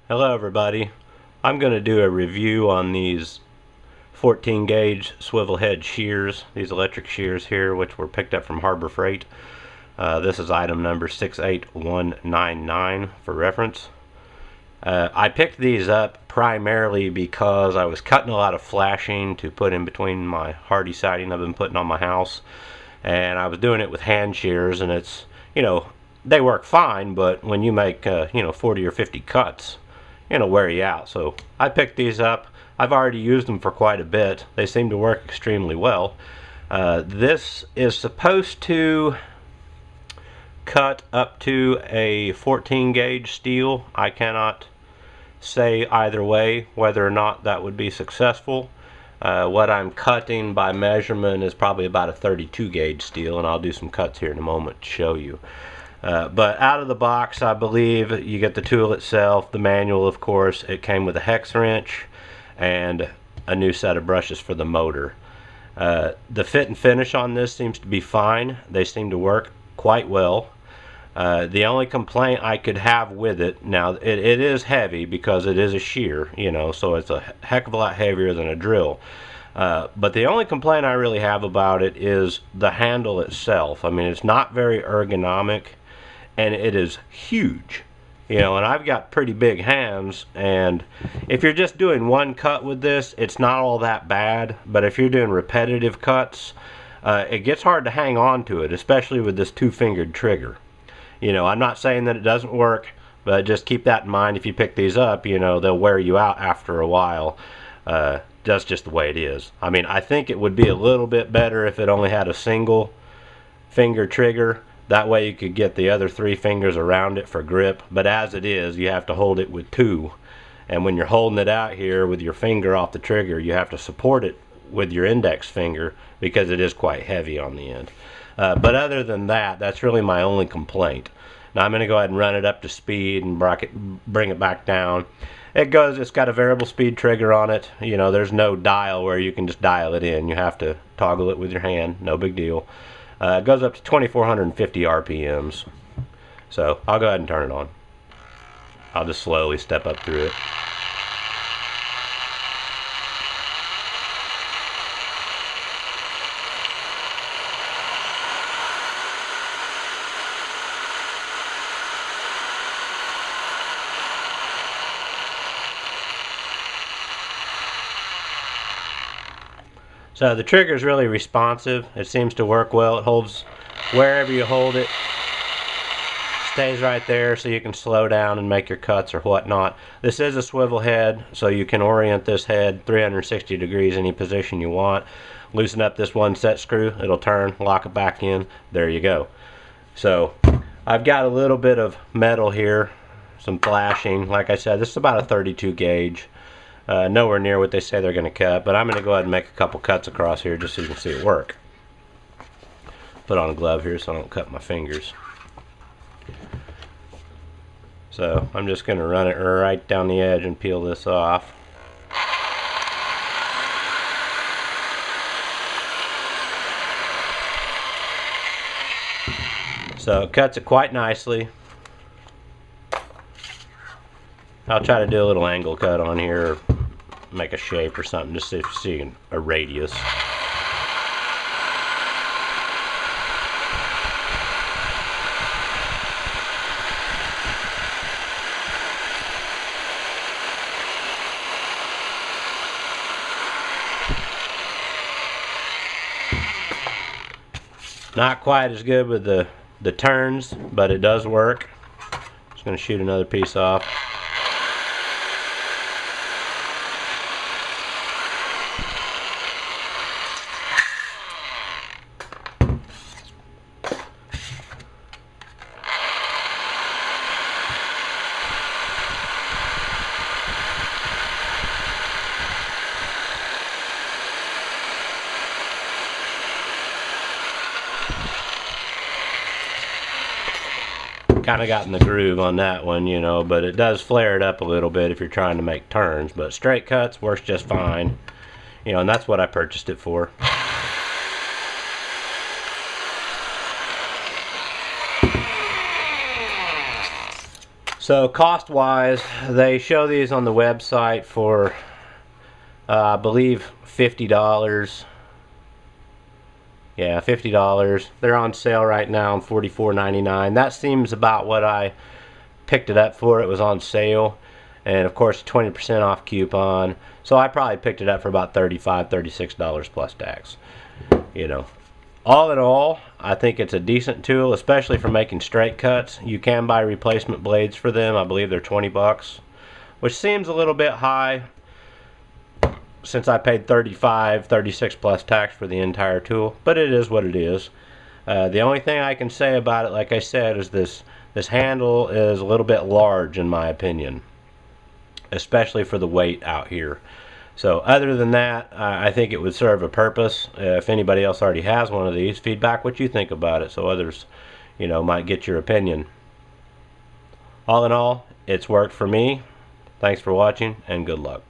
Hello everybody. I'm going to do a review on these 14 gauge swivel head shears, these electric shears here, which were picked up from Harbor Freight. This is item number 68199 for reference. I picked these up primarily because I was cutting a lot of flashing to put in between my hardy siding I've been putting on my house, and I was doing it with hand shears, and it's, they work fine, but when you make 40 or 50 cuts, wear you out. So I picked these up. I've already used them for quite a bit. They seem to work extremely well. This is supposed to cut up to a 14 gauge steel. I cannot say either way whether or not that would be successful. What I'm cutting by measurement is probably about a 32 gauge steel, and I'll do some cuts here in a moment to show you. But out of the box, I believe you get the tool itself, the manual, of course. It came with a hex wrench and a new set of brushes for the motor. The fit and finish on this seems to be fine. They seem to work quite well. The only complaint I could have with it, now it is heavy because it is a shear, so it's a heck of a lot heavier than a drill. But the only complaint I really have about it is the handle itself. I mean, it's not very ergonomic, and it is huge, and I've got pretty big hands, and if you're just doing one cut with this, it's not all that bad. But if you're doing repetitive cuts, it gets hard to hang on to it, especially with this two-fingered trigger. I'm not saying that it doesn't work, but just keep that in mind if you pick these up. They'll wear you out after a while. That's just the way it is. I mean, I think it would be a little bit better if it only had a single finger trigger. That way you could get the other 3 fingers around it for grip. But as it is, you have to hold it with 2. And when you're holding it out here with your finger off the trigger, you have to support it with your index finger because it is quite heavy on the end. But other than that, that's really my only complaint. Now I'm going to go ahead and run it up to speed and bring it back down. It's got a variable speed trigger on it. There's no dial where you can just dial it in. You have to toggle it with your hand. No big deal. It goes up to 2450 RPMs. So I'll go ahead and turn it on. I'll just slowly step up through it. So the trigger is really responsive. It seems to work well. It holds wherever you hold it. Stays right there so you can slow down and make your cuts or whatnot. This is a swivel head, so you can orient this head 360 degrees any position you want. Loosen up this one set screw, it'll turn, lock it back in. There you go. So I've got a little bit of metal here, some flashing. Like I said, this is about a 32 gauge. Nowhere near what they say they're going to cut, but I'm going to go ahead and make a couple cuts across here just so you can see it work. Put on a glove here so I don't cut my fingers. So I'm just going to run it right down the edge and peel this off. So it cuts it quite nicely. I'll try to do a little angle cut on here, or make a shape or something, just so you see a radius. Not quite as good with the turns, but it does work. Just going to shoot another piece off. Kind of got in the groove on that one, but it does flare it up a little bit if you're trying to make turns. But straight cuts works just fine, and that's what I purchased it for. So cost wise, they show these on the website for I believe $50. Yeah, $50. They're on sale right now on $44.99. That seems about what I picked it up for. It was on sale, and of course 20% off coupon. So I probably picked it up for about $35, $36 plus tax. You know, all in all, I think it's a decent tool, especially for making straight cuts. You can buy replacement blades for them. I believe they're 20 bucks, which seems a little bit high since I paid $35, $36 plus tax for the entire tool, but it is what it is. The only thing I can say about it, like I said, is this handle is a little bit large in my opinion, especially for the weight out here. So other than that, I think it would serve a purpose. If anybody else already has one of these, feedback what you think about it so others, you know, might get your opinion. All in all, it's worked for me. Thanks for watching and good luck.